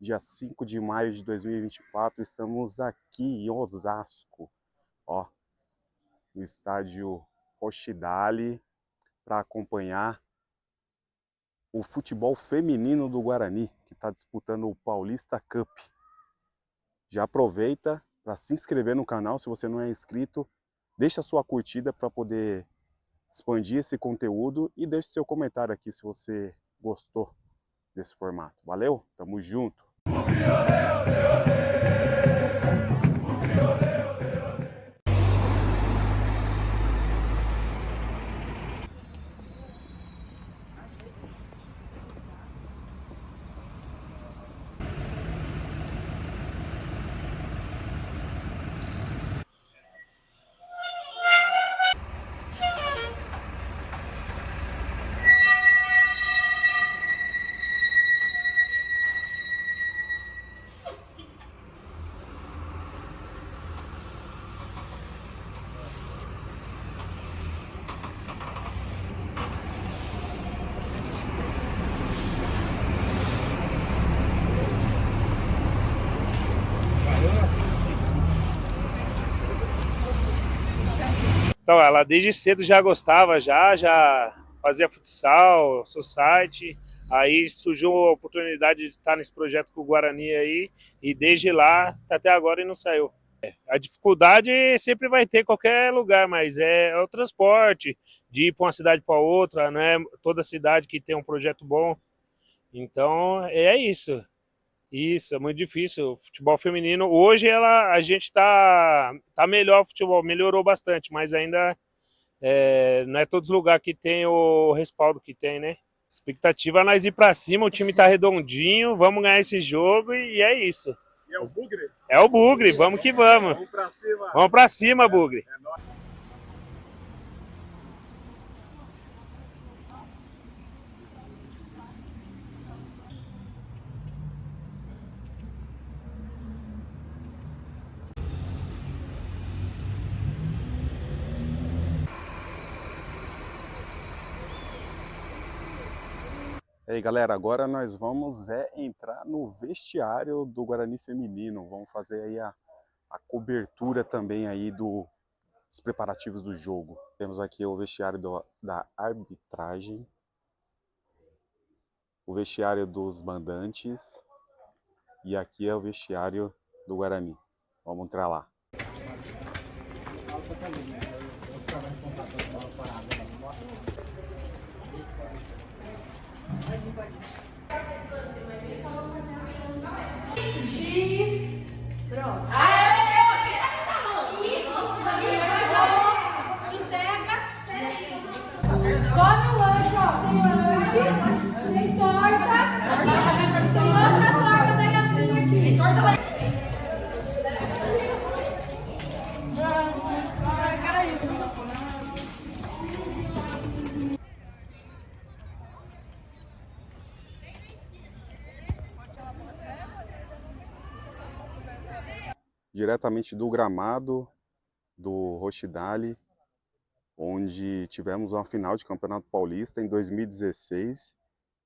dia 5 de maio de 2024, estamos aqui em Osasco, ó, no estádio Rochidale, para acompanhar o futebol feminino do Guarani, que está disputando o Paulista Cup. Já aproveita para se inscrever no canal, se você não é inscrito, deixa a sua curtida para poder expandir esse conteúdo e deixe seu comentário aqui se você gostou desse formato. Valeu? Tamo junto! Então, ela desde cedo já gostava, já fazia futsal, society. Aí surgiu a oportunidade de estar nesse projeto com o Guarani aí, e desde lá até agora e não saiu. A dificuldade sempre vai ter em qualquer lugar, mas é o transporte, de ir para uma cidade para outra, não é toda cidade que tem um projeto bom. Então, é isso. Isso, é muito difícil. O futebol feminino, hoje a gente tá melhor, o futebol melhorou bastante, mas ainda não é todos os lugares que tem o respaldo que tem, né? Expectativa é nós ir pra cima, o time tá redondinho, vamos ganhar esse jogo e é isso. E é o Bugre? É o Bugre, vamos que vamos. Vamos pra cima! Vamos pra cima, Bugre. É nóis. E aí, galera, agora nós vamos entrar no vestiário do Guarani Feminino. Vamos fazer aí a cobertura também aí dos preparativos do jogo. Temos aqui o vestiário da arbitragem, o vestiário dos mandantes e aqui é o vestiário do Guarani. Vamos entrar lá. Giz. Pronto. Sossega. Come o lanche, ó. Tem lanche, tem torta. Tem outra torta da Yasmin aqui. Torta lá. Diretamente do gramado do Rochidale, onde tivemos uma final de Campeonato Paulista em 2016,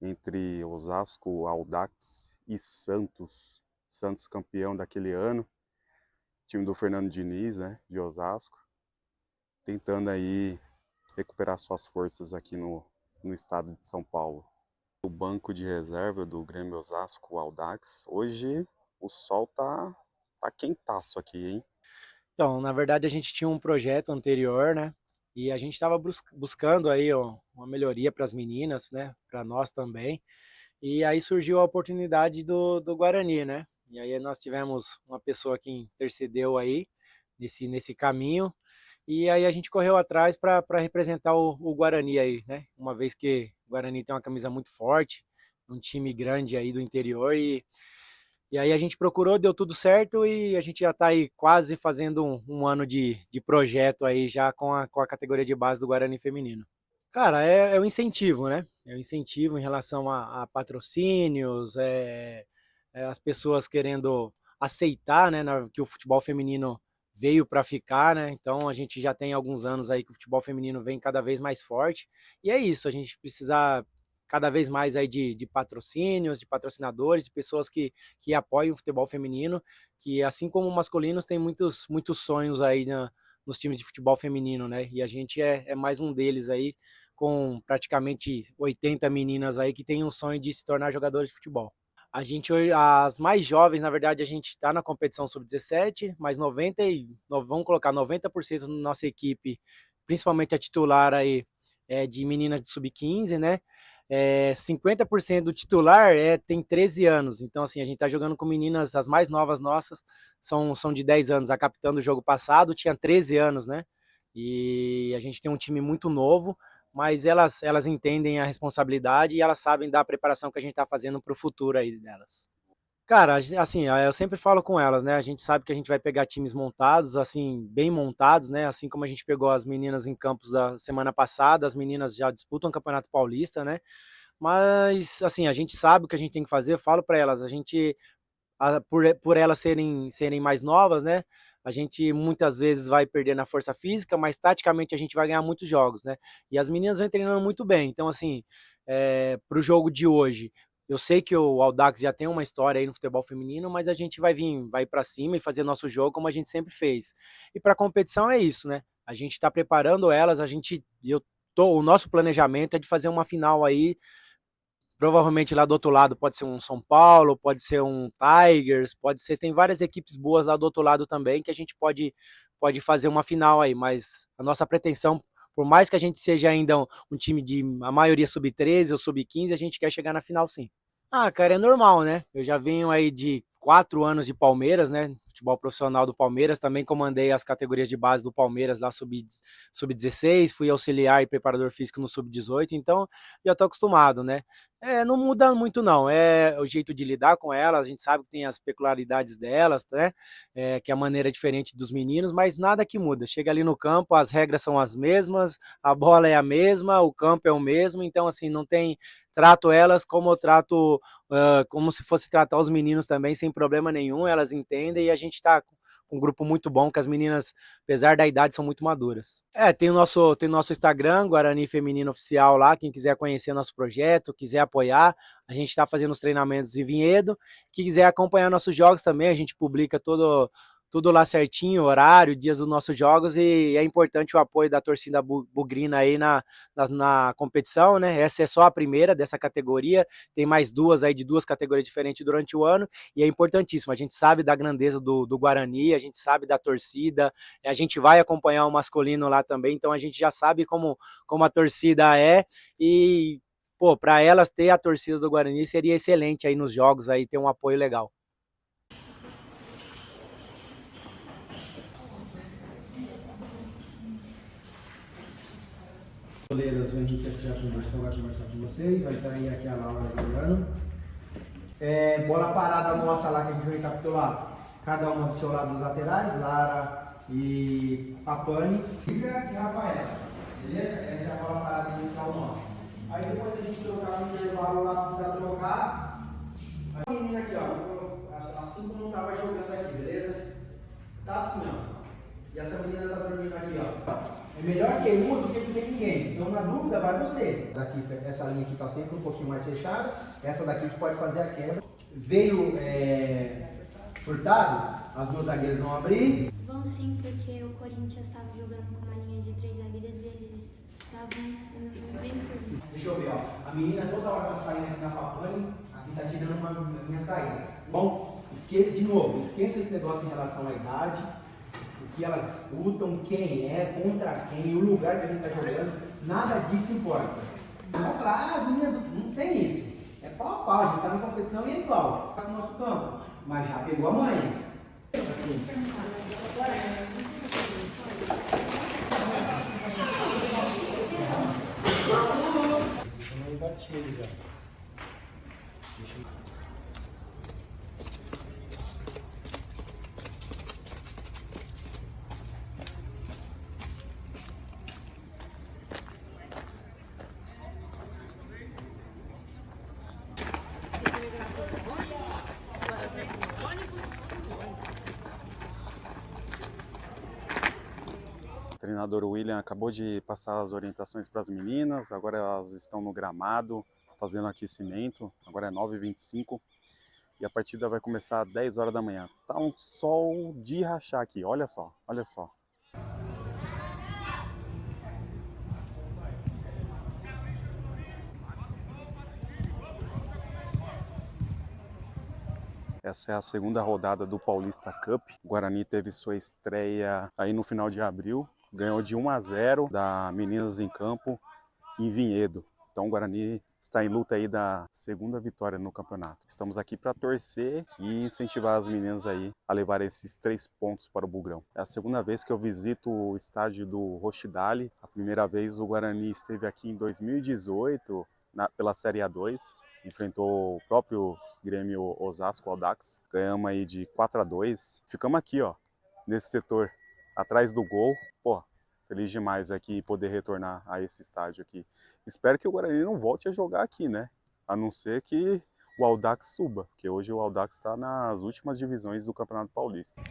entre Osasco, Audax e Santos. Santos campeão daquele ano, time do Fernando Diniz, né, de Osasco, tentando aí recuperar suas forças aqui no estado de São Paulo. O banco de reserva do Grêmio Osasco, Audax, hoje o sol tá quentaço aqui, hein? Então, na verdade, a gente tinha um projeto anterior, né? E a gente estava buscando aí uma melhoria para as meninas, né? Para nós também. E aí surgiu a oportunidade do Guarani, né? E aí nós tivemos uma pessoa que intercedeu aí nesse caminho. E aí a gente correu atrás para representar o Guarani aí, né? Uma vez que o Guarani tem uma camisa muito forte, um time grande aí do interior e aí a gente procurou, deu tudo certo e a gente já está aí quase fazendo um ano de projeto aí já com a categoria de base do Guarani Feminino. Cara, é um incentivo, né? É um incentivo em relação a patrocínios, as pessoas querendo aceitar, né, que o futebol feminino veio para ficar, né? Então a gente já tem alguns anos aí que o futebol feminino vem cada vez mais forte. E é isso, a gente precisa cada vez mais aí de patrocínios, de patrocinadores, de pessoas que apoiam o futebol feminino, que assim como o masculino tem muitos sonhos aí nos times de futebol feminino, né? E a gente é mais um deles aí, com praticamente 80 meninas aí que tem um sonho de se tornar jogadores de futebol. A gente, as mais jovens, na verdade, a gente está na competição sub-17, mas vamos colocar 90% da nossa equipe, principalmente a titular aí, de meninas de sub-15, né? 50% do titular tem 13 anos, então assim, a gente tá jogando com meninas, as mais novas nossas, são de 10 anos, a capitã do jogo passado tinha 13 anos, né? E a gente tem um time muito novo, mas elas entendem a responsabilidade e elas sabem da preparação que a gente tá fazendo para o futuro aí delas. Cara, assim, eu sempre falo com elas, né? A gente sabe que a gente vai pegar times montados, assim, bem montados, né? Assim como a gente pegou as meninas em campos da semana passada, as meninas já disputam o Campeonato Paulista, né? Mas, assim, a gente sabe o que a gente tem que fazer. Eu falo para elas, por elas serem mais novas, né? A gente muitas vezes vai perder na força física, mas taticamente a gente vai ganhar muitos jogos, né? E as meninas vêm treinando muito bem. Então, assim, para o jogo de hoje, eu sei que o Audax já tem uma história aí no futebol feminino, mas a gente vai ir para cima e fazer nosso jogo como a gente sempre fez. E para a competição é isso, né? A gente está preparando elas, o nosso planejamento é de fazer uma final aí. Provavelmente lá do outro lado pode ser um São Paulo, pode ser um Tigers, tem várias equipes boas lá do outro lado também que a gente pode fazer uma final aí, mas a nossa pretensão, por mais que a gente seja ainda um time de a maioria sub-13 ou sub-15, a gente quer chegar na final sim. Ah, cara, é normal, né? Eu já venho aí de 4 anos de Palmeiras, né? Futebol profissional do Palmeiras, também comandei as categorias de base do Palmeiras lá sub-16, fui auxiliar e preparador físico no sub-18, então já tô acostumado, né? Não muda muito não, é o jeito de lidar com elas, a gente sabe que tem as peculiaridades delas, né? Que a maneira é diferente dos meninos, mas nada que muda. Chega ali no campo, as regras são as mesmas, a bola é a mesma, o campo é o mesmo, então assim, não tem, trato elas como eu trato, como se fosse tratar os meninos também, sem problema nenhum, elas entendem e a gente tá com um grupo muito bom, que as meninas, apesar da idade, são muito maduras. Tem o nosso Instagram, Guarani Feminino Oficial lá, quem quiser conhecer nosso projeto, quiser apoiar, a gente está fazendo os treinamentos em Vinhedo, quem quiser acompanhar nossos jogos também, a gente publica tudo lá certinho, horário, dias dos nossos jogos, e é importante o apoio da torcida bugrina aí na competição, né? Essa é só a primeira dessa categoria, tem mais duas aí de duas categorias diferentes durante o ano, e é importantíssimo. A gente sabe da grandeza do Guarani, a gente sabe da torcida, a gente vai acompanhar o masculino lá também, então a gente já sabe como a torcida é, e pô, para elas ter a torcida do Guarani seria excelente aí nos jogos, aí ter um apoio legal. Goleiras, o Henrique já conversou, vai conversar com vocês, vai sair aqui a Laura jogando. Bola parada nossa lá que a gente vai recapitular. Cada uma do seu lado dos laterais, Lara e Papani, Fica e Rafaela. Beleza? Essa é a bola parada inicial nossa. Aí depois se a gente trocar no intervalo lá, precisar trocar. A menina aqui, ó, assim como estava jogando aqui, beleza? Tá assim, ó. E essa menina tá dormindo aqui, ó. É melhor ter uma do que não ter ninguém. Então, na dúvida, vai você. Daqui, essa linha aqui está sempre um pouquinho mais fechada. Essa daqui que pode fazer a quebra. Veio furtado, as duas zagueiras vão abrir. Vão sim, porque o Corinthians estava jogando com uma linha de 3 zagueiras e eles estavam bem firmes. Deixa eu ver, ó. A menina toda hora tá saindo aqui na Papani, aqui tá tirando uma minha saída. Bom, de novo, esqueça esse negócio em relação à idade. Que elas disputam, quem é, contra quem, o lugar que a gente está jogando, nada disso importa. Não vai falar, as meninas não tem isso. É pau a pau, a gente está na competição e é igual. Está no nosso campo, mas já pegou a mãe. Assim. O treinador William acabou de passar as orientações para as meninas, agora elas estão no gramado, fazendo aquecimento, agora é 9h25 e a partida vai começar às 10 horas da manhã. Tá um sol de rachar aqui, olha só, olha só. Essa é a segunda rodada do Paulista Cup. O Guarani teve sua estreia aí no final de abril. Ganhou de 1-0 da Meninas em Campo em Vinhedo. Então o Guarani está em luta aí da segunda vitória no campeonato. Estamos aqui para torcer e incentivar as meninas aí a levar esses 3 pontos para o Bugrão. É a segunda vez que eu visito o estádio do Rochidale. A primeira vez o Guarani esteve aqui em 2018 pela Série A2. Enfrentou o próprio Grêmio Osasco Audax. Ganhamos aí de 4-2. Ficamos aqui, ó, nesse setor, atrás do gol. Pô, feliz demais aqui poder retornar a esse estádio aqui. Espero que o Guarani não volte a jogar aqui, né? A não ser que o Audax suba, porque hoje o Audax está nas últimas divisões do Campeonato Paulista.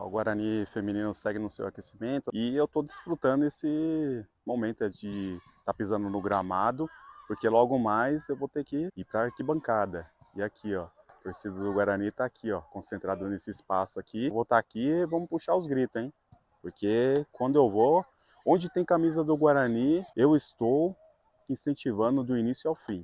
O Guarani feminino segue no seu aquecimento e eu estou desfrutando esse momento de estar pisando no gramado, porque logo mais eu vou ter que ir para a arquibancada. E aqui, ó, a torcida do Guarani está aqui, ó, concentrada nesse espaço aqui. Vou estar aqui e vamos puxar os gritos, hein? Porque quando eu vou, onde tem camisa do Guarani, eu estou incentivando do início ao fim.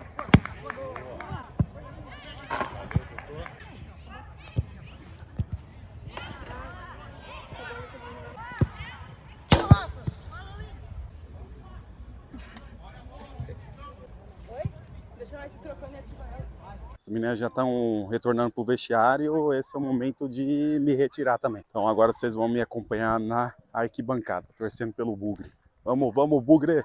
As meninas já estão retornando para o vestiário, esse é o momento de me retirar também. Então agora vocês vão me acompanhar na arquibancada, torcendo pelo Bugre. Vamos, vamos, Bugre!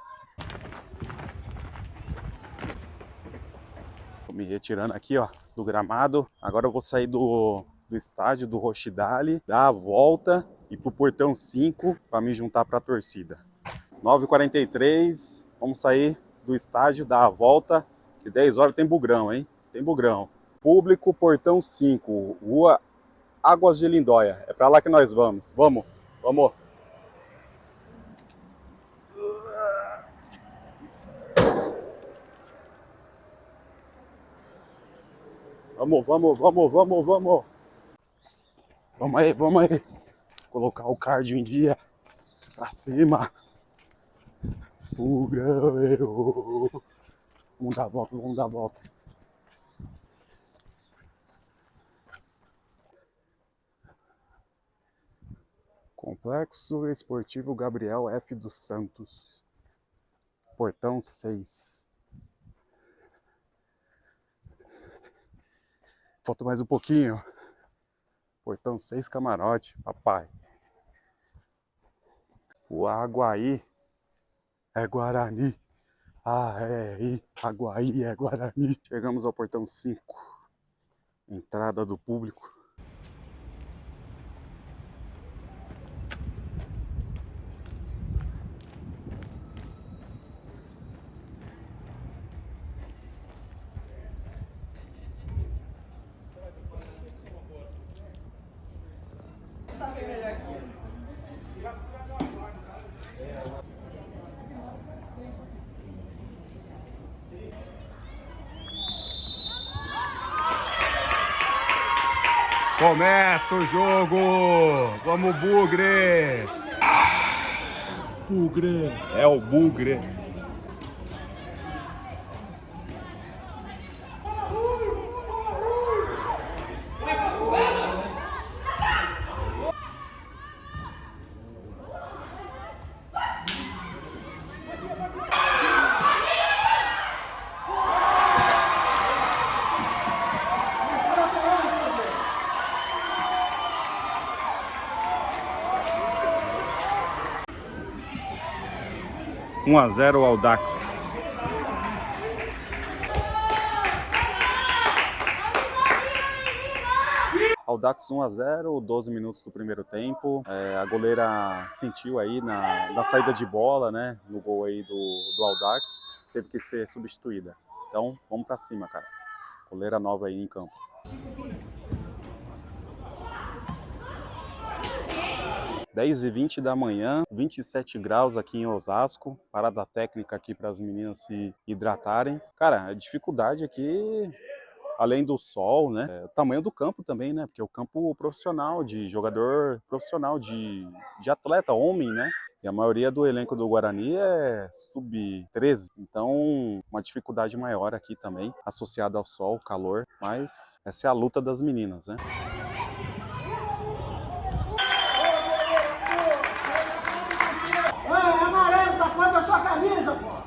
Tô me retirando aqui, ó, do gramado. Agora eu vou sair do estádio do Rochidale, dar a volta e pro portão 5 para me juntar para a torcida. 9h43, vamos sair do estádio, dar a volta, que 10 horas tem Bugrão, hein? Tem Bugrão. Público, portão 5, rua Águas de Lindóia. É para lá que nós vamos. Vamos, vamos. Vamos, vamos, vamos, vamos, vamos. Vamos aí, vamos aí. Colocar o cardio em dia. Pra cima. Bugrão. Vamos dar a volta, vamos dar a volta. Complexo Esportivo Gabriel F. dos Santos. Portão 6. Falta mais um pouquinho. Portão 6, camarote, papai. O Aguaí é Guarani. Aguaí é Guarani. Chegamos ao portão 5. Entrada do público. Começa o jogo! Vamos, Bugre! Bugre! É o Bugre! Um 1-0 Audax. Audax 1-0, 12 minutos do primeiro tempo. A goleira sentiu aí na saída de bola, né? No gol aí do Audax. Teve que ser substituída. Então, vamos pra cima, cara. Goleira nova aí em campo. Dez e 20 da manhã, 27 graus aqui em Osasco. Parada técnica aqui para as meninas se hidratarem. Cara, a dificuldade aqui, além do sol, né? O tamanho do campo também, né? Porque é o campo profissional, de jogador profissional, de atleta, homem, né? E a maioria do elenco do Guarani é sub-13. Então, uma dificuldade maior aqui também, associada ao sol, calor. Mas essa é a luta das meninas, né? É amarelo, tá quanto a sua camisa, pô?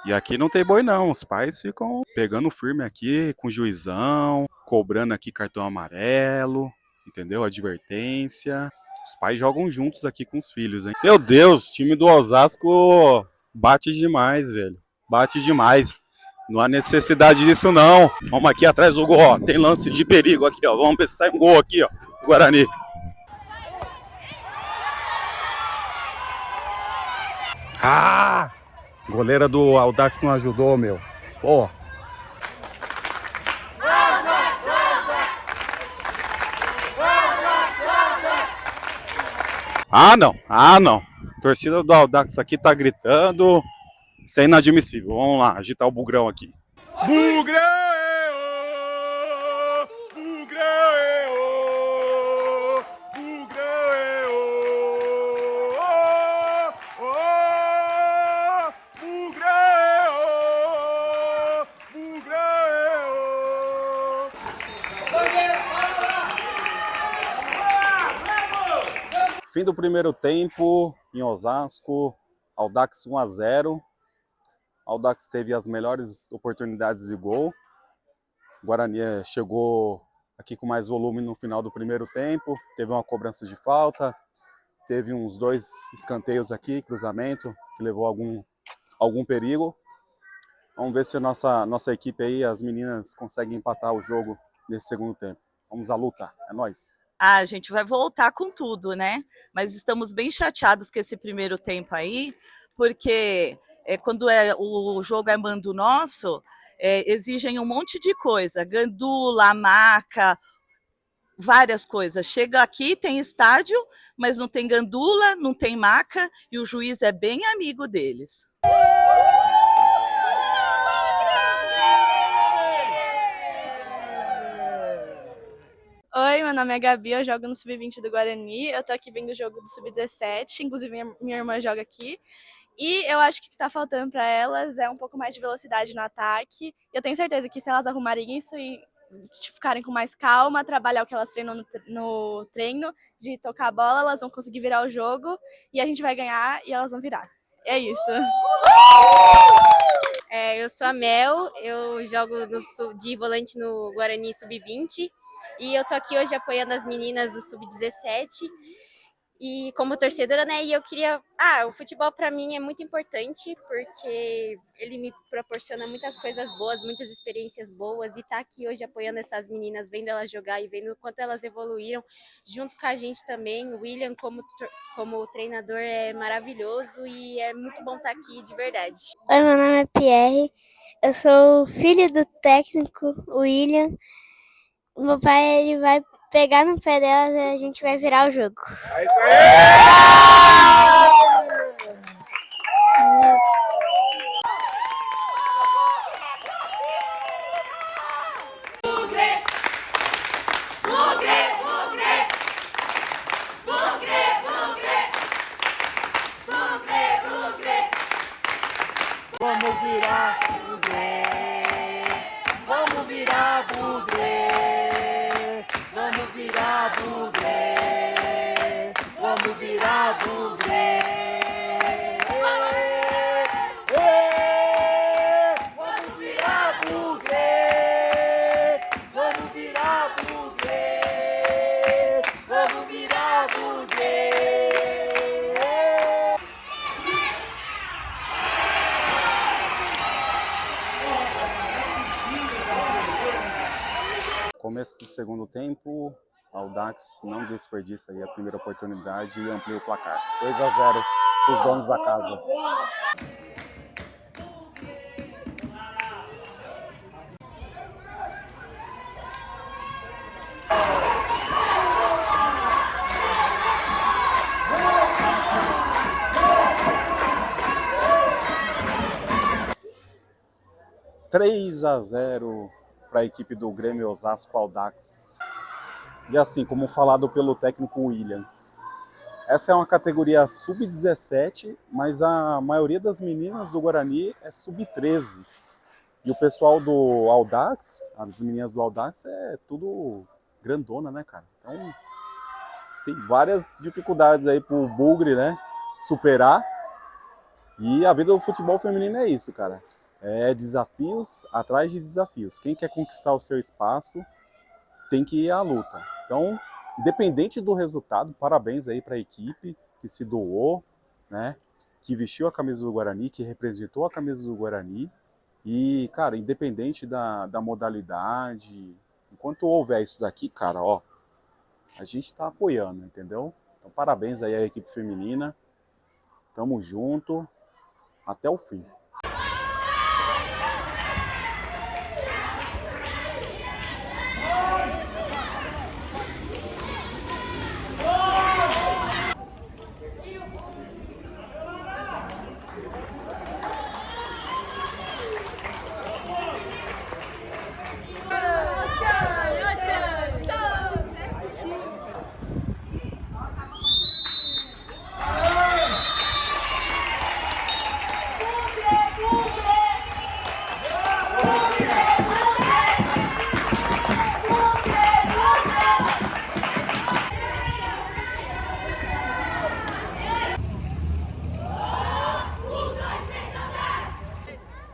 E aqui não tem boi não, os pais ficam pegando firme aqui com o juizão, cobrando aqui cartão amarelo, entendeu? Advertência. Os pais jogam juntos aqui com os filhos, hein? Meu Deus, time do Osasco bate demais, velho. Bate demais. Não há necessidade disso não. Vamos aqui atrás do gol, ó. Tem lance de perigo aqui, ó. Vamos ver se sai um gol aqui, ó. Guarani. Ah! Goleira do Audax não ajudou, meu. Pô. Ah, não. Ah, não. A torcida do Audax aqui tá gritando. Isso é inadmissível. Vamos lá, agitar o bugrão aqui. Bugrão! Fim do primeiro tempo em Osasco, Audax 1-0. Audax teve as melhores oportunidades de gol. Guarani chegou aqui com mais volume no final do primeiro tempo. Teve uma cobrança de falta, teve uns 2 escanteios aqui, cruzamento, que levou algum perigo. Vamos ver se a nossa equipe aí, as meninas, conseguem empatar o jogo nesse segundo tempo. Vamos à luta, é nóis. A gente vai voltar com tudo, né? Mas estamos bem chateados com esse primeiro tempo aí, porque quando o jogo é mando nosso, exigem um monte de coisa, gandula, maca, várias coisas. Chega aqui, tem estádio, mas não tem gandula, não tem maca, e o juiz é bem amigo deles. Oi, meu nome é Gabi, eu jogo no Sub-20 do Guarani, eu tô aqui vendo o jogo do Sub-17, inclusive minha irmã joga aqui, e eu acho que o que tá faltando para elas é um pouco mais de velocidade no ataque. Eu tenho certeza que se elas arrumarem isso e ficarem com mais calma, trabalhar o que elas treinam no treino, de tocar a bola, elas vão conseguir virar o jogo, e a gente vai ganhar e elas vão virar. É isso. Eu sou a Mel, eu jogo de volante no Guarani Sub-20 e eu tô aqui hoje apoiando as meninas do Sub-17 e como torcedora, né, e eu queria... o futebol pra mim é muito importante porque ele me proporciona muitas coisas boas, muitas experiências boas e tá aqui hoje apoiando essas meninas, vendo elas jogar e vendo o quanto elas evoluíram junto com a gente também. O William como treinador é maravilhoso e é muito bom estar aqui, de verdade. Oi, meu nome é Pierre, eu sou filho do técnico William. Meu pai ele vai pegar no pé delas e a gente vai virar o jogo. É isso aí! virar bugré, vamos virar bugré. Vamos virar bugré, vamos virar bugré, vamos virar bugré. Começo do segundo tempo, a Audax não desperdiça aí a primeira oportunidade e amplia o placar. 2-0 para os donos da casa. Três a 0 para a equipe do Grêmio Osasco Audax. E assim, como falado pelo técnico William, essa é uma categoria sub-17, mas a maioria das meninas do Guarani é sub-13. E o pessoal do Audax, as meninas do Audax, é tudo grandona, né, cara? Então, tem várias dificuldades aí pro Bugre, né, superar. E a vida do futebol feminino é isso, cara. É desafios atrás de desafios. Quem quer conquistar o seu espaço tem que ir à luta. Então, independente do resultado, parabéns aí para a equipe que se doou, né? Que vestiu a camisa do Guarani, que representou a camisa do Guarani. E, cara, independente da modalidade, enquanto houver isso daqui, cara, ó, a gente tá apoiando, entendeu? Então, parabéns aí à equipe feminina. Tamo junto até o fim.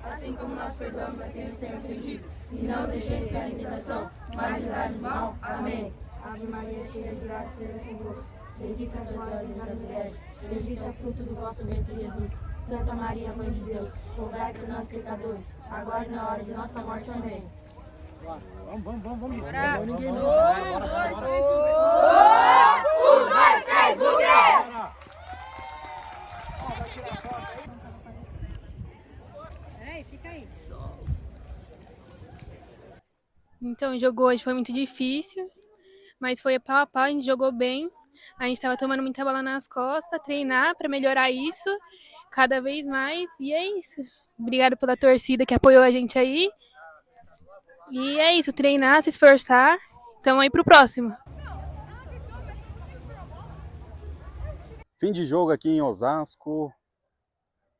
Assim como nós perdoamos a quem nos tem ofendido, e não deixeis cair em tentação, mas livrai-nos do mal. Amém. Ave Maria, cheia de graça, seja convosco. Bendita sois vós entre as mulheres, bendito é o fruto do vosso ventre, Jesus. Santa Maria, Mãe de Deus, rogai por nós pecadores, agora e na hora de nossa morte. Amém. Vamos. Bora. Ninguém Um, bora. dois, três, bugré! Peraí, fica aí. Então, o jogo hoje foi muito difícil, mas foi pau a pau, a gente jogou bem. A gente estava tomando muita bola nas costas, treinar para melhorar isso cada vez mais. E é isso. Obrigado pela torcida que apoiou a gente aí. E é isso, treinar, se esforçar. Então aí pro próximo. Fim de jogo aqui em Osasco.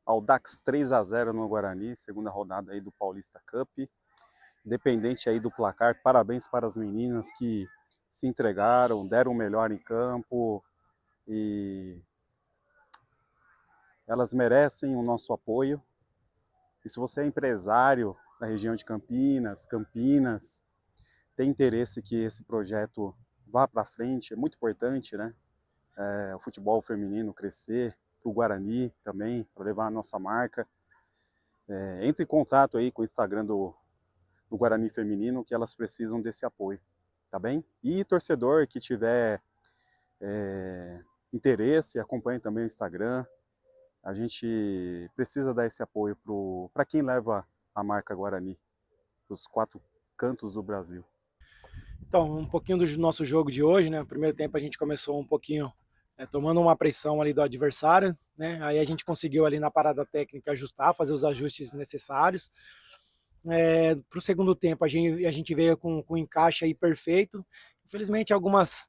Audax 3 a 0 no Guarani, segunda rodada aí do Paulista Cup. Independente aí do placar, parabéns para as meninas que se entregaram, deram o melhor em campo e elas merecem o nosso apoio. E se você é empresário da região de Campinas, tem interesse que esse projeto vá para frente, é muito importante, né? O futebol feminino crescer, para o Guarani também, para levar a nossa marca. Entre em contato aí com o Instagram do Guarani Feminino, que elas precisam desse apoio, tá bem? E torcedor que tiver interesse, acompanhe também o Instagram. A gente precisa dar esse apoio para quem leva a marca Guarani, os 4 cantos do Brasil. Então, um pouquinho do nosso jogo de hoje, né? No primeiro tempo a gente começou um pouquinho tomando uma pressão ali do adversário, né? Aí a gente conseguiu ali na parada técnica ajustar, fazer os ajustes necessários. Para o segundo tempo a gente veio com encaixe aí perfeito. Infelizmente algumas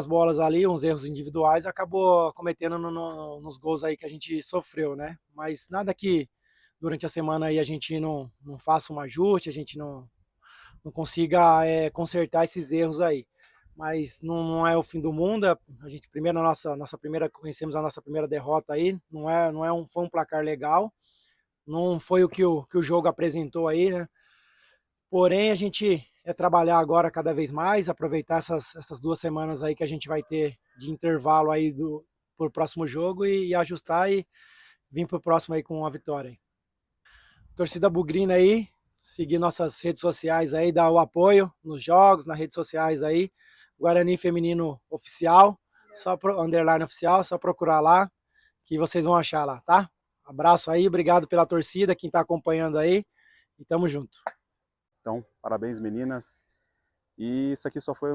bolas ali, uns erros individuais, acabou cometendo nos gols aí que a gente sofreu, né? Mas nada que durante a semana aí a gente não faça um ajuste, a gente não consiga consertar esses erros aí. mas não é o fim do mundo. A gente primeiro conhecemos a nossa primeira derrota aí, foi um placar legal, não foi o que o jogo apresentou aí, né? Porém, a gente trabalhar agora cada vez mais, aproveitar essas 2 semanas aí que a gente vai ter de intervalo aí pro próximo jogo e ajustar e vir pro próximo aí com uma vitória aí. Torcida bugrina aí, seguir nossas redes sociais aí, dar o apoio nos jogos, nas redes sociais aí, Guarani Feminino Oficial, underline oficial, só procurar lá, que vocês vão achar lá, tá? Abraço aí, obrigado pela torcida, quem tá acompanhando aí, e tamo junto. Então, parabéns meninas. E isso aqui só foi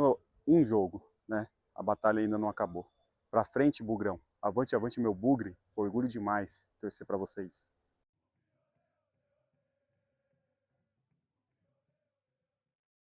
um jogo, né? A batalha ainda não acabou. Pra frente, Bugrão. Avante, avante meu bugre. Orgulho demais torcer pra vocês.